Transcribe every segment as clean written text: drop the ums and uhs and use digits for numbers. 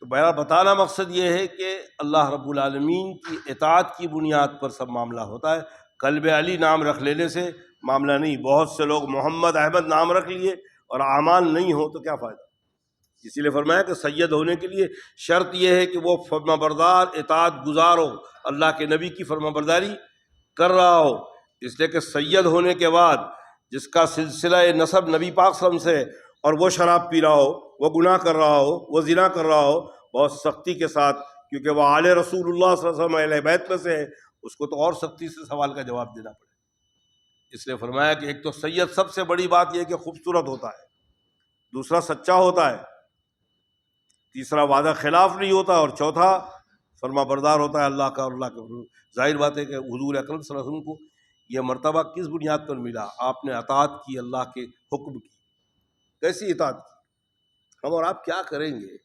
تو بہرحال بتانا مقصد یہ ہے کہ اللہ رب العالمین کی اطاعت کی بنیاد پر سب معاملہ ہوتا ہے۔ قلب علی نام رکھ لینے سے معاملہ نہیں۔ بہت سے لوگ محمد احمد نام رکھ لیے اور اعمال نہیں ہو تو کیا فائدہ؟ اسی لیے فرمایا کہ سید ہونے کے لیے شرط یہ ہے کہ وہ فرما بردار اطاعت گزار ہو، اللہ کے نبی کی فرما برداری کر رہا ہو۔ اس لیے کہ سید ہونے کے بعد جس کا سلسلہ نسب نبی پاک صلی اللہ علیہ وسلم سے، اور وہ شراب پی رہا ہو، وہ گناہ کر رہا ہو، وہ زنا کر رہا ہو، بہت سختی کے ساتھ، کیونکہ وہ آل رسول اللہ صلی اللہ علیہ وسلم اہل بیت میں سے ہے، اس کو تو اور سختی سے سوال کا جواب دینا پڑے۔ اس لیے فرمایا کہ ایک تو سید سب سے بڑی بات یہ ہے کہ خوبصورت ہوتا ہے، دوسرا سچا ہوتا ہے، تیسرا وعدہ خلاف نہیں ہوتا، اور چوتھا فرما بردار ہوتا ہے اللہ کا اور اللہ کے۔ ظاہر بات ہے کہ حضور اکرم صلی اللہ علیہ وسلم کو یہ مرتبہ کس بنیاد پر ملا؟ آپ نے اطاعت کی، اللہ کے حکم کی۔ کیسی اطاعت کی؟ ہم اور آپ کیا کریں گے؟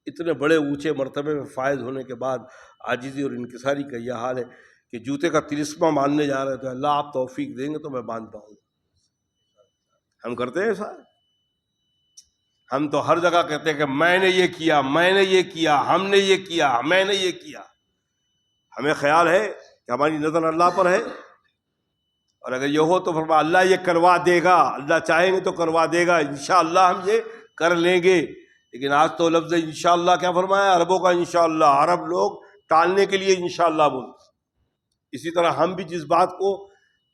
اتنے بڑے اونچے مرتبے میں فائز ہونے کے بعد عاجزی اور انکساری کا یہ حال ہے کہ جوتے کا تلسمہ باندھنے جا رہے تو اللہ آپ توفیق دیں گے تو میں باندھ پاؤں گا۔ ہم کرتے ہیں ایسا؟ ہم تو ہر جگہ کہتے ہیں کہ میں نے یہ کیا، میں نے یہ کیا، ہم نے یہ کیا، میں نے یہ کیا۔ ہمیں خیال ہے کہ ہماری نظر اللہ پر ہے، اور اگر یہ ہو تو فرمایا اللہ یہ کروا دے گا، اللہ چاہیں گے تو کروا دے گا، انشاءاللہ ہم یہ کر لیں گے۔ لیکن آج تو لفظ انشاءاللہ کیا فرمایا؟ عربوں کا انشاءاللہ، عرب لوگ ٹالنے کے لیے انشاءاللہ بولتے۔ اسی طرح ہم بھی جس بات کو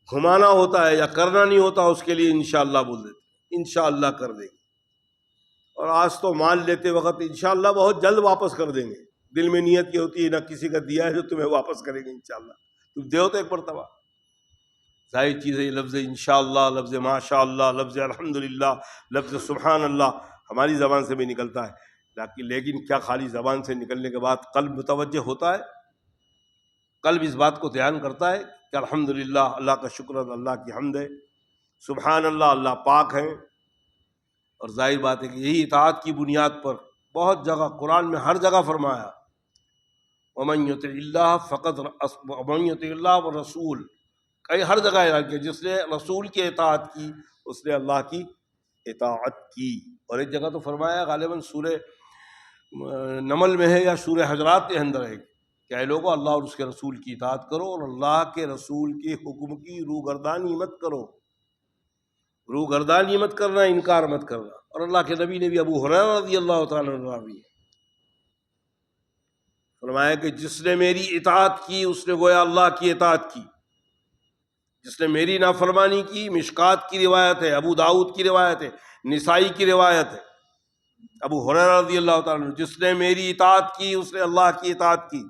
گھمانا ہوتا ہے یا کرنا نہیں ہوتا اس کے لیے انشاءاللہ بول دیتے، انشاءاللہ کر دیں گے۔ اور آج تو مال لیتے وقت انشاءاللہ بہت جلد واپس کر دیں گے، دل میں نیت یہ ہوتی ہے نہ کسی کا دیا ہے جو تمہیں واپس کریں گے انشاءاللہ، تم دیو تو ایک مرتبہ۔ ظاہر چیز ہے یہ لفظ انشاءاللہ، لفظ ماشاءاللہ، لفظ الحمدللہ، لفظ سبحان اللہ ہماری زبان سے بھی نکلتا ہے، لیکن کیا خالی زبان سے نکلنے کے بعد قلب متوجہ ہوتا ہے؟ قلب اس بات کو دھیان کرتا ہے کہ الحمدللہ، اللہ کا شکر ہے، اللہ کی حمد ہے، سبحان اللہ، اللہ پاک ہیں۔ اور ظاہر بات ہے کہ یہی اطاعت کی بنیاد پر بہت جگہ قرآن میں ہر جگہ فرمایا وَمَن يُطِعِ اللَّهَ فَقَدْ وَمَن يُطِعِ اللَّهَ وَالرَّسُولَ، کئی ہر جگہ اعلان کیا جس نے رسول کی اطاعت کی اس نے اللہ کی اطاعت کی۔ اور ایک جگہ تو فرمایا غالباً سورہ نمل میں ہے یا سورہ حجرات کے اندر ہے کہ اے لوگو اللہ اور اس کے رسول کی اطاعت کرو اور اللہ کے رسول کے حکم کی روگردانی مت کرو۔ روگردانی مت کرنا، انکار مت کرنا۔ اور اللہ کے نبی نے بھی ابو ہریرہ رضی اللہ تعالیٰ عنہ بھی فرمایا کہ جس نے میری اطاعت کی اس نے گویا اللہ کی اطاعت کی، جس نے میری نافرمانی کی، مشکات کی روایت ہے، ابو داؤد کی روایت ہے، نسائی کی روایت ہے، ابو ہریرہ رضی اللہ تعالیٰ عنہ، جس نے میری اطاعت کی اس نے اللہ کی اطاعت کی،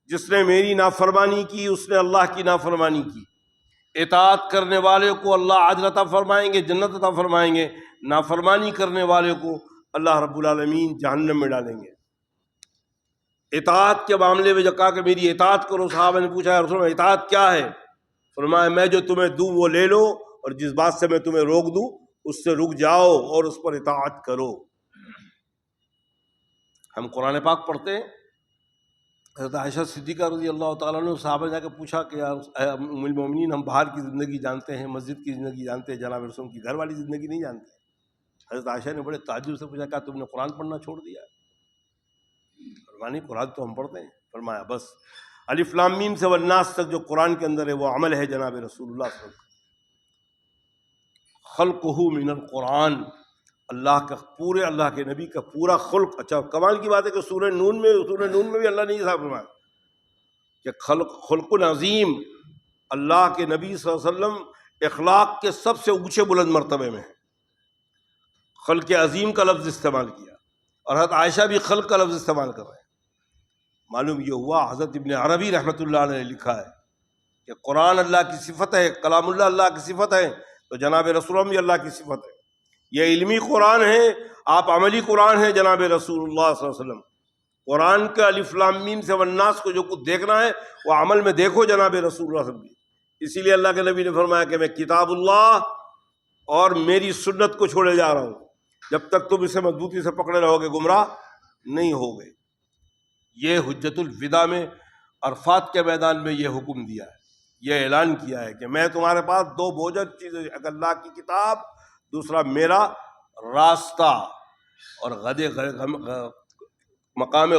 جس نے میری نافرمانی کی اس نے اللہ کی نافرمانی کی۔ اطاعت کرنے والے کو اللہ اجر عطا فرمائیں گے، جنت عطا فرمائیں گے، نافرمانی کرنے والے کو اللہ رب العالمین جہنم میں ڈالیں گے۔ اطاعت کے معاملے میں جو کہا کہ میری اطاعت کرو، صحابہ نے پوچھا یا رسول اللہ اطاعت کیا ہے؟ فرمایا میں جو تمہیں دوں وہ لے لو، اور جس بات سے میں تمہیں روک دوں اس سے رک جاؤ اور اس پر اطاعت کرو۔ ہم قرآن پاک پڑھتے ہیں، حضرت عائشہ صدیقہ رضی اللہ تعالیٰ عنہ صحابہ جا کے پوچھا کہ ام المومنین ہم باہر کی زندگی جانتے ہیں، مسجد کی زندگی جانتے ہیں، جناب رسول کی گھر والی زندگی نہیں جانتے۔ حضرت عائشہ نے بڑے تعجب سے پوچھا کیا تم نے قرآن پڑھنا چھوڑ دیا؟ فرمایا قرآن تو ہم پڑھتے ہیں۔ فرمایا بس الف لام میم سے والناس تک جو قرآن کے اندر ہے وہ عمل ہے جناب رسول اللہ صلی اللہ علیہ وسلم۔ خلقہ من القرآن، اللہ کا پورے اللہ کے نبی کا پورا خلق۔ اچھا کمال کی بات ہے کہ سورہ نون میں بھی اللہ نے یہ فرمایا کہ خلق عظیم، اللہ کے نبی صلی اللہ علیہ وسلم اخلاق کے سب سے اونچے بلند مرتبے میں ہیں۔ خلق عظیم کا لفظ استعمال کیا، اور حضرت عائشہ بھی خلق کا لفظ استعمال کر رہے ہیں۔ معلوم یہ ہوا حضرت ابن عربی رحمۃ اللہ علیہ نے لکھا ہے کہ قرآن اللہ کی صفت ہے، کلام اللہ کی صفت ہے، تو جناب رسول اللہ بھی اللہ کی صفت ہے۔ یہ علمی قرآن ہے، آپ عملی قرآن ہے جناب رسول اللہ صلی اللہ علیہ وسلم۔ قرآن کے الف لام میم سے والناس کو جو کچھ دیکھنا ہے وہ عمل میں دیکھو جناب رسول اللہ صلی اللہ علیہ وسلم۔ اسی لیے اللہ کے نبی نے فرمایا کہ میں کتاب اللہ اور میری سنت کو چھوڑے جا رہا ہوں، جب تک تم اسے مضبوطی سے پکڑے رہو گے گمراہ نہیں ہوگے۔ یہ حجت الوداع میں عرفات کے میدان میں یہ حکم دیا ہے، یہ اعلان کیا ہے کہ میں تمہارے پاس دو بوجھل چیزیں، ایک اللہ کی کتاب، دوسرا میرا راستہ، اور مقام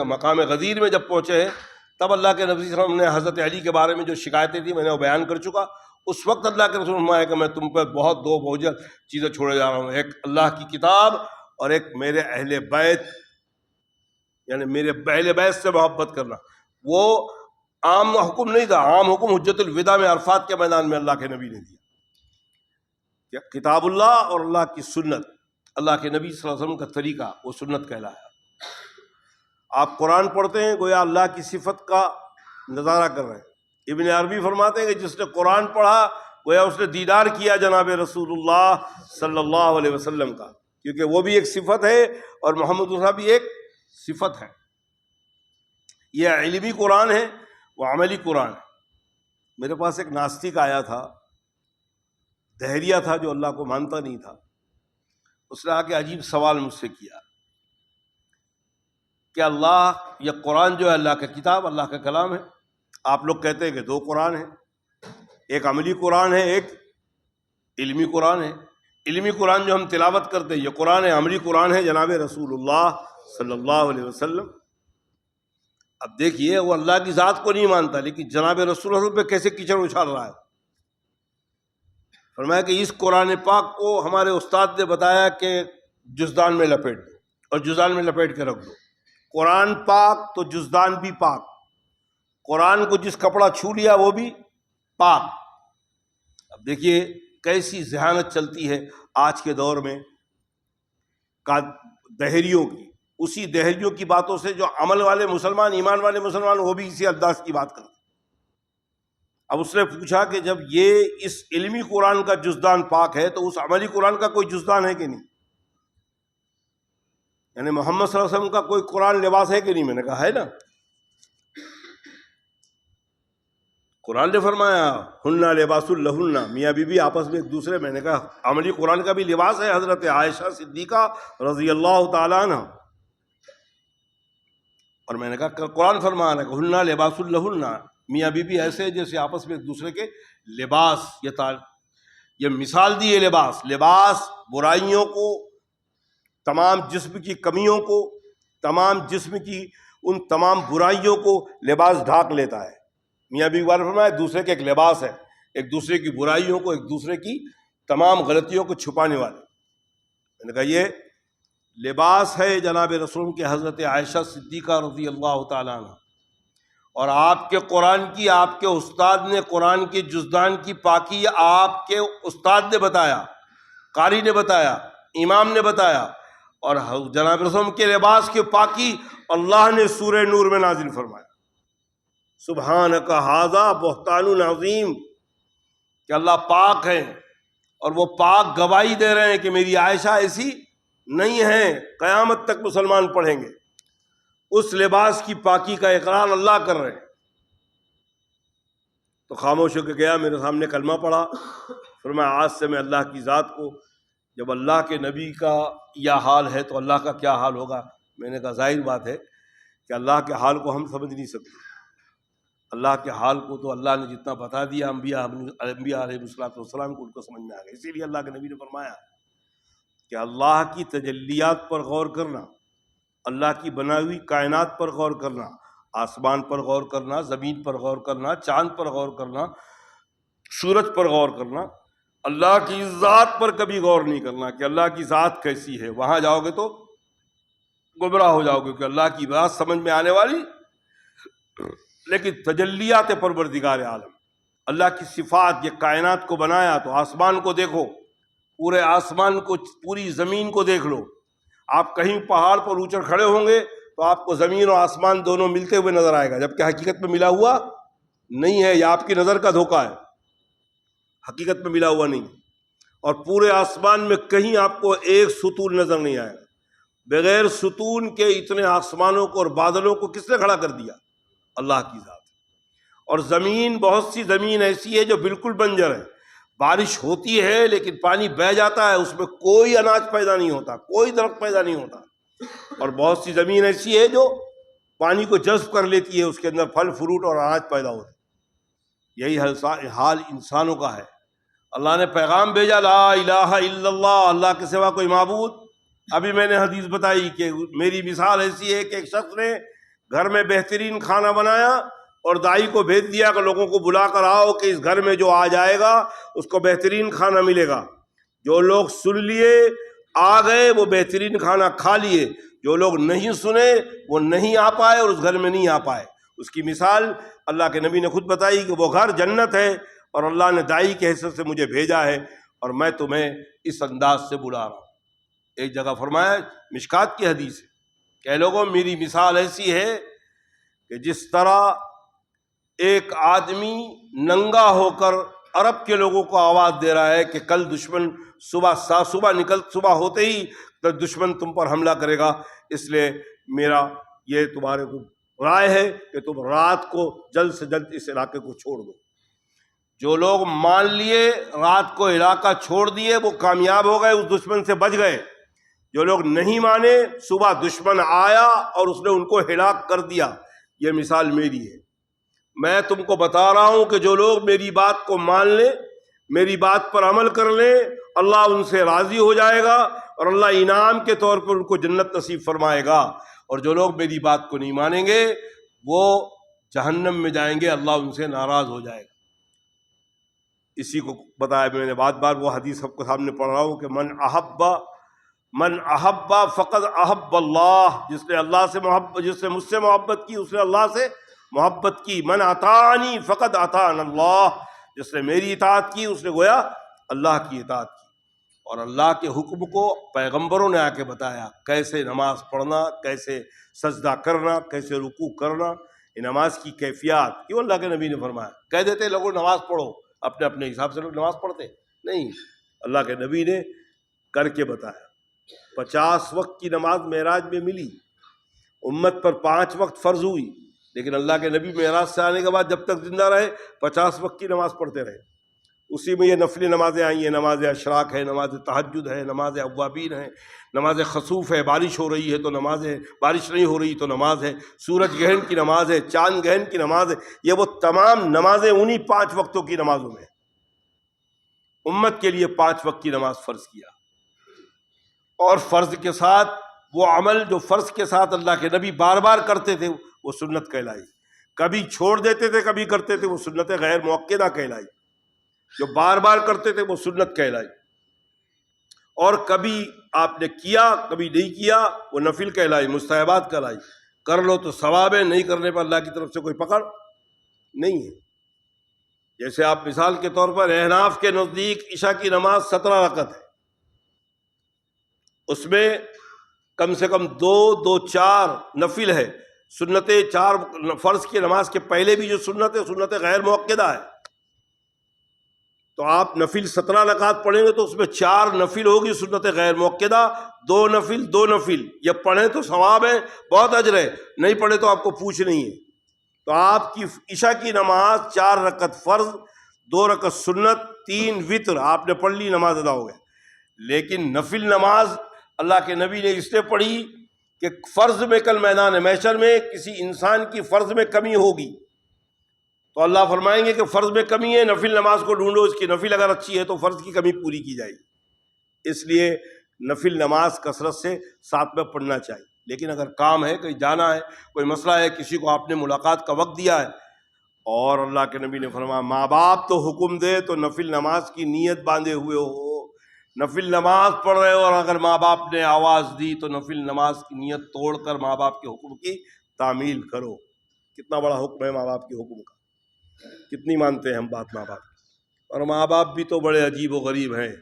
مقام غدیر میں جب پہنچے ہیں تب اللہ کے نبی صلی اللہ علیہ وسلم نے حضرت علی کے بارے میں جو شکایتیں تھیں میں نے وہ بیان کر چکا. اس وقت اللہ کے رسول فرمایا کہ میں تم پر بہت دو بوجھل چیزیں چھوڑے جا رہا ہوں, ایک اللہ کی کتاب اور ایک میرے اہل بیت, یعنی میرے اہل بیت سے محبت کرنا. وہ عام حکم نہیں تھا, عام حکم حجت الوداع میں عرفات کے میدان میں اللہ کے نبی نے دیا کہ کتاب اللہ اور اللہ کی سنت, اللہ کے نبی صلی اللہ علیہ وسلم کا طریقہ وہ سنت کہلایا. آپ قرآن پڑھتے ہیں گویا اللہ کی صفت کا نظارہ کر رہے ہیں. ابن عربی فرماتے ہیں کہ جس نے قرآن پڑھا گویا اس نے دیدار کیا جناب رسول اللہ صلی اللہ علیہ وسلم کا, کیونکہ وہ بھی ایک صفت ہے اور محمد صاحب بھی ایک صفت ہے. یہ علمی قرآن ہے, وہ عملی قرآن ہے. میرے پاس ایک ناستک آیا تھا, دہریہ تھا, جو اللہ کو مانتا نہیں تھا. اس نے آ کے عجیب سوال مجھ سے کیا کہ اللہ, یہ قرآن جو ہے اللہ کا کتاب, اللہ کا کلام ہے. آپ لوگ کہتے ہیں کہ دو قرآن ہیں, ایک عملی قرآن ہے, ایک علمی قرآن ہے. علمی قرآن جو ہم تلاوت کرتے ہیں یہ قرآن ہے, عملی قرآن ہے جناب رسول اللہ صلی اللہ علیہ وسلم. اب دیکھیے وہ اللہ کی ذات کو نہیں مانتا, لیکن جناب رسول اللہ پہ کیسے کیچڑ اچھال رہا ہے. فرمایا کہ اس قرآن پاک کو ہمارے استاد نے بتایا کہ جزدان میں لپیٹ دو, اور جزدان میں لپیٹ کے رکھ دو. قرآن پاک تو جزدان بھی پاک, قرآن کو جس کپڑا چھو لیا وہ بھی پاک. اب دیکھیے کیسی ذہانت چلتی ہے آج کے دور میں دہریوں کی. اسی دہریوں کی باتوں سے جو عمل والے مسلمان, ایمان والے مسلمان, وہ بھی اسی انداز کی بات کرتے. اب اس نے پوچھا کہ جب یہ اس علمی قرآن کا جزدان پاک ہے تو اس عملی قرآن کا کوئی جزدان ہے کہ نہیں؟ یعنی محمد صلی اللہ علیہ وسلم کا کوئی قرآن لباس ہے کہ نہیں؟ میں نے کہا ہے نا. قرآن نے فرمایا ہننا لباس لہننا, میاں بیوی آپس میں ایک دوسرے. میں نے کہا عملی قرآن کا بھی لباس ہے حضرت عائشہ صدیقہ رضی اللہ تعالیٰ عنہ. اور میں نے کہا قرآن فرمایا کہ ہننا لباس لہننا, میاں بیوی ایسے جیسے آپس میں ایک دوسرے کے لباس. یہ مثال دی ہے لباس. لباس برائیوں کو, تمام جسم کی کمیوں کو, تمام جسم کی ان تمام برائیوں کو لباس ڈھانک لیتا ہے. میاں بیوی والے فرمایا دوسرے کے ایک لباس ہے, ایک دوسرے کی برائیوں کو, ایک دوسرے کی تمام غلطیوں کو چھپانے والے. میں نے کہا یہ لباس ہے جناب رسول کے حضرت عائشہ صدیقہ رضی اللہ تعالیٰ عنہ. اور آپ کے قرآن کی, آپ کے استاد نے قرآن کے جزدان کی پاکی آپ کے استاد نے بتایا, قاری نے بتایا, امام نے بتایا. اور جناب رسول کے لباس کی پاکی اللہ نے سورہ نور میں نازل فرمایا. سبحانک ھذا بہتان عظیم, کہ اللہ پاک ہے اور وہ پاک گواہی دے رہے ہیں کہ میری عائشہ ایسی نہیں ہے. قیامت تک مسلمان پڑھیں گے. اس لباس کی پاکی کا اقرار اللہ کر رہے ہیں. تو خاموش ہو کے گیا, میرے سامنے کلمہ پڑھا. فرمایا آج سے میں اللہ کی ذات کو, جب اللہ کے نبی کا یہ حال ہے تو اللہ کا کیا حال ہوگا. میں نے کہا ظاہر بات ہے کہ اللہ کے حال کو ہم سمجھ نہیں سکتے. اللہ کے حال کو تو اللہ نے جتنا بتا دیا انبیاء علیہ السلام کو, ان کو سمجھ میں آ گیا. اسی لیے اللہ کے نبی نے فرمایا کہ اللہ کی تجلیات پر غور کرنا, اللہ کی بنائی ہوئی کائنات پر غور کرنا, آسمان پر غور کرنا, زمین پر غور کرنا, چاند پر غور کرنا, سورج پر غور کرنا, اللہ کی ذات پر کبھی غور نہیں کرنا کہ اللہ کی ذات کیسی ہے. وہاں جاؤ گے تو گمراہ ہو جاؤ گے کہ اللہ کی بات سمجھ میں آنے والی. لیکن تجلیات پروردگار عالم, اللہ کی صفات, یہ کائنات کو بنایا تو آسمان کو دیکھو, پورے آسمان کو, پوری زمین کو دیکھ لو. آپ کہیں پہاڑ پر اونچر کھڑے ہوں گے تو آپ کو زمین اور آسمان دونوں ملتے ہوئے نظر آئے گا, جبکہ حقیقت میں ملا ہوا نہیں ہے. یہ آپ کی نظر کا دھوکہ ہے, حقیقت میں ملا ہوا نہیں. اور پورے آسمان میں کہیں آپ کو ایک ستون نظر نہیں آئے گا. بغیر ستون کے اتنے آسمانوں کو اور بادلوں کو کس نے کھڑا کر دیا؟ اللہ کی ذات. اور زمین, بہت سی زمین ایسی ہے جو بالکل بنجر ہے, بارش ہوتی ہے لیکن پانی بہہ جاتا ہے, اس میں کوئی اناج پیدا نہیں ہوتا, کوئی درخت پیدا نہیں ہوتا. اور بہت سی زمین ایسی ہے جو پانی کو جذب کر لیتی ہے, اس کے اندر پھل فروٹ اور اناج پیدا ہوتے. یہی حال انسانوں کا ہے. اللہ نے پیغام بھیجا لا الہ الا اللہ, اللہ کے سوا کوئی معبود ابھی میں نے حدیث بتائی کہ میری مثال ایسی ہے کہ ایک شخص نے گھر میں بہترین کھانا بنایا اور دائی کو بھیج دیا کہ لوگوں کو بلا کر آؤ کہ اس گھر میں جو آ جائے گا اس کو بہترین کھانا ملے گا. جو لوگ سن لیے آ گئے وہ بہترین کھانا کھا لیے، جو لوگ نہیں سنے وہ نہیں آ پائے اور اس گھر میں نہیں آ پائے. اس کی مثال اللہ کے نبی نے خود بتائی کہ وہ گھر جنت ہے اور اللہ نے دائی کے حیثیت سے مجھے بھیجا ہے اور میں تمہیں اس انداز سے بلا رہا ہوں. ایک جگہ فرمایا، مشکات کی حدیث ہے کہ اے لوگوں میری مثال ایسی ہے کہ جس طرح ایک آدمی ننگا ہو کر عرب کے لوگوں کو آواز دے رہا ہے کہ کل دشمن صبح ہوتے ہی تو دشمن تم پر حملہ کرے گا، اس لیے میرا یہ تمہارے کو رائے ہے کہ تم رات کو جلد سے جلد اس علاقے کو چھوڑ دو. جو لوگ مان لیے رات کو علاقہ چھوڑ دیے وہ کامیاب ہو گئے، اس دشمن سے بچ گئے. جو لوگ نہیں مانے صبح دشمن آیا اور اس نے ان کو ہلاک کر دیا. یہ مثال میری ہے. میں تم کو بتا رہا ہوں کہ جو لوگ میری بات کو مان لیں، میری بات پر عمل کر لیں، اللہ ان سے راضی ہو جائے گا اور اللہ انعام کے طور پر ان کو جنت نصیب فرمائے گا. اور جو لوگ میری بات کو نہیں مانیں گے وہ جہنم میں جائیں گے، اللہ ان سے ناراض ہو جائے گا. اسی کو بتایا میں نے بار بار، وہ حدیث سب کو سامنے پڑھ رہا ہوں کہ من احب فقد احب اللہ، جس نے اللہ سے محبت، جس نے مجھ سے محبت کی اس نے اللہ سے محبت کی. من اطاعنی فقد اطاعن اللہ، جس نے میری اطاعت کی اس نے گویا اللہ کی اطاعت کی. اور اللہ کے حکم کو پیغمبروں نے آ کے بتایا، کیسے نماز پڑھنا، کیسے سجدہ کرنا، کیسے رکوع کرنا، یہ نماز کی کیفیات. کیوں اللہ کے نبی نے فرمایا؟ کہہ دیتے لوگوں نماز پڑھو، اپنے اپنے حساب سے لوگ نماز پڑھتے نہیں. اللہ کے نبی نے کر کے بتایا. 50 وقت کی نماز معراج میں ملی، امت پر 5 وقت فرض ہوئی، لیکن اللہ کے نبی معراج سے آنے کے بعد جب تک زندہ رہے 50 وقت کی نماز پڑھتے رہے. اسی میں یہ نفلی نمازیں آئی ہیں، نماز اشراق ہے، نماز تہجد ہے، نماز اوابین ہے، نماز خسوف ہے، بارش ہو رہی ہے تو نماز ہے، بارش نہیں ہو رہی تو نماز ہے، سورج گرہن کی نماز ہے، چاند گرہن کی نماز ہے. یہ وہ تمام نمازیں انہی 5 وقتوں کی نمازوں میں. امت کے لیے 5 وقت کی نماز فرض کیا، اور فرض کے ساتھ وہ عمل جو فرض کے ساتھ اللہ کے نبی بار بار کرتے تھے وہ سنت کہلائی. کبھی چھوڑ دیتے تھے کبھی کرتے تھے وہ سنت غیر مؤکدہ کہلائی. جو بار بار کرتے تھے وہ سنت کہلائی. اور کبھی آپ نے کیا کبھی نہیں کیا وہ نفل کہلائی، مستحبات کہلائی. کر لو تو ثواب ہے، نہیں کرنے پر اللہ کی طرف سے کوئی پکڑ نہیں ہے. جیسے آپ مثال کے طور پر احناف کے نزدیک عشاء کی نماز 17 رکعت ہے، اس میں کم سے کم 4 نفل ہے. سنتیں 4 فرض کی نماز کے پہلے بھی جو سنت ہے سنت غیر مؤکدہ ہے. تو آپ نفل 17 رکعت پڑھیں گے تو اس میں 4 نفل ہوگی سنت غیر مؤکدہ، 2 نفل. یہ پڑھیں تو ثواب ہے، بہت اجر ہے، نہیں پڑھے تو آپ کو پوچھ نہیں ہے. تو آپ کی عشاء کی نماز 4 رکعت فرض، 2 رکعت سنت، 3 وتر آپ نے پڑھ لی، نماز ادا ہو گیا. لیکن نفل نماز اللہ کے نبی نے اس لیے پڑھی کہ فرض میں کل میدان محشر میں کسی انسان کی فرض میں کمی ہوگی تو اللہ فرمائیں گے کہ فرض میں کمی ہے، نفل نماز کو ڈھونڈو، اس کی نفل اگر اچھی ہے تو فرض کی کمی پوری کی جائے گی. اس لیے نفل نماز کثرت سے ساتھ میں پڑھنا چاہیے. لیکن اگر کام ہے، کہیں جانا ہے، کوئی مسئلہ ہے، کسی کو آپ نے ملاقات کا وقت دیا ہے، اور اللہ کے نبی نے فرمایا ماں باپ تو حکم دے تو نفل نماز کی نیت باندھے ہوئے ہو، نفل نماز پڑھ رہے ہو اور اگر ماں باپ نے آواز دی تو نفل نماز کی نیت توڑ کر ماں باپ کے حکم کی تعمیل کرو. کتنا بڑا حکم ہے ماں باپ کے حکم کا، کتنی مانتے ہیں ہم بات ماں باپ. اور ماں باپ بھی تو بڑے عجیب و غریب ہیں.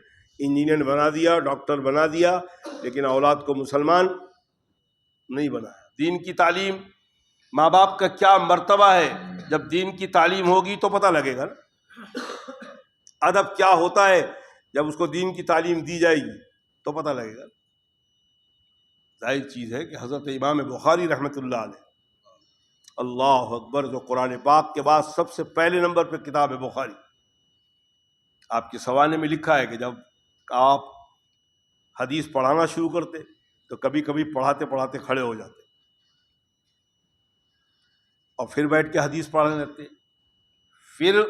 انجینئر بنا دیا، ڈاکٹر بنا دیا، لیکن اولاد کو مسلمان نہیں بنایا. دین کی تعلیم، ماں باپ کا کیا مرتبہ ہے، جب دین کی تعلیم ہوگی تو پتہ لگے گا نا. ادب کیا ہوتا ہے جب اس کو دین کی تعلیم دی جائے گی تو پتہ لگے گا. ظاہر چیز ہے کہ حضرت امام بخاری رحمۃ اللہ علیہ، اللہ اکبر، جو قرآن پاک کے بعد سب سے پہلے نمبر پہ کتاب ہے بخاری. آپ کے سوانے میں لکھا ہے کہ جب آپ حدیث پڑھانا شروع کرتے تو کبھی کبھی پڑھاتے پڑھاتے کھڑے ہو جاتے اور پھر بیٹھ کے حدیث پڑھنے لگتے، پھر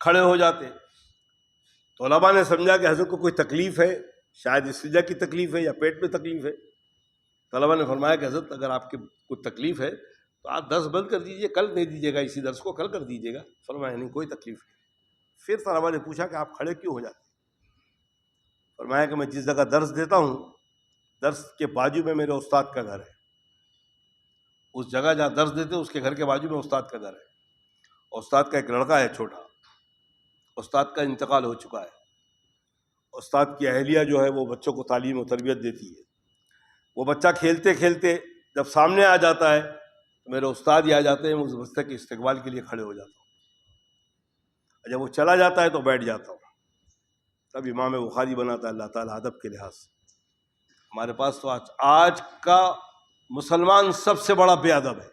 کھڑے ہو جاتے. تو علماء نے سمجھا کہ حضرت کو کوئی تکلیف ہے شاید استنجا کی تکلیف ہے یا پیٹ میں تکلیف ہے۔ طلبہ نے فرمایا کہ حضرت اگر آپ کے کوئی تکلیف ہے تو آپ درس بند کر دیجئے، کل دے دیجیے گا، اسی درس کو کل کر دیجیے گا۔ فرمایا نہیں کوئی تکلیف نہیں۔ پھر طلبہ نے پوچھا کہ آپ کھڑے کیوں ہو جاتے؟ فرمایا کہ میں جس جگہ درس دیتا ہوں، درس کے بازو میں میرے استاد کا گھر ہے، اس جگہ جہاں درس دیتے اس کے گھر کے بازو میں استاد کا گھر ہے۔ استاد کا ایک لڑکا ہے چھوٹا، استاد کا انتقال ہو چکا ہے۔ استاد کی اہلیہ جو ہے وہ بچوں کو تعلیم و تربیت دیتی ہے۔ وہ بچہ کھیلتے کھیلتے جب سامنے آ جاتا ہے تو میرے استاد ہی آ جاتے ہیں، میں اس بچے کے استقبال کے لیے کھڑے ہو جاتا ہوں۔ جب وہ چلا جاتا ہے تو بیٹھ جاتا ہوں۔ تب امام بخاری بناتا ہے اللہ تعالیٰ ادب کے لحاظ سے۔ ہمارے پاس تو آج کا مسلمان سب سے بڑا بے ادب ہے۔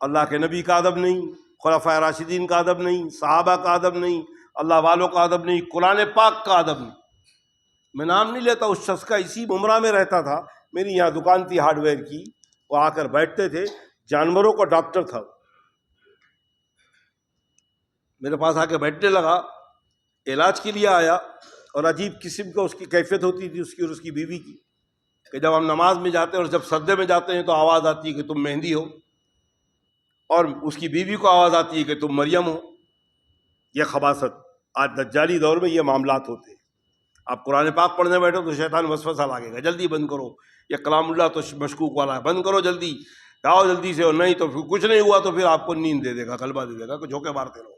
اللہ کے نبی کا ادب نہیں، خلفائے راشدین کا ادب نہیں، صحابہ کا ادب نہیں، اللہ والوں کا ادب نہیں، قرآن پاک کا ادب نہیں۔ میں نام نہیں لیتا اس شخص کا، اسی ممرہ میں رہتا تھا، میری یہاں دکان تھی ہارڈ ویئر کی، وہ آ کر بیٹھتے تھے، جانوروں کا ڈاکٹر تھا، میرے پاس آ کے بیٹھنے لگا، علاج کے لیے آیا، اور عجیب قسم کا اس کی کیفیت ہوتی تھی اس کی اور اس کی بیوی کی، کہ جب ہم نماز میں جاتے ہیں اور جب سجدے میں جاتے ہیں تو آواز آتی ہے کہ تم مہندی ہو، اور اس کی بیوی کو آواز آتی ہے کہ تم مریم ہو۔ یہ خباثت، آج دجالی دور میں یہ معاملات ہوتے ہیں۔ آپ قرآن پاک پڑھنے بیٹھو تو شیطان وسوسہ لاگے گا، جلدی بند کرو، یہ کلام اللہ تو مشکوک والا ہے، بند کرو جلدی، جاؤ جلدی سے، اور نہیں تو پھر کچھ نہیں ہوا تو پھر آپ کو نیند دے دے گا، غلبہ دے دے گا کہ جھونکے مارتے رہو۔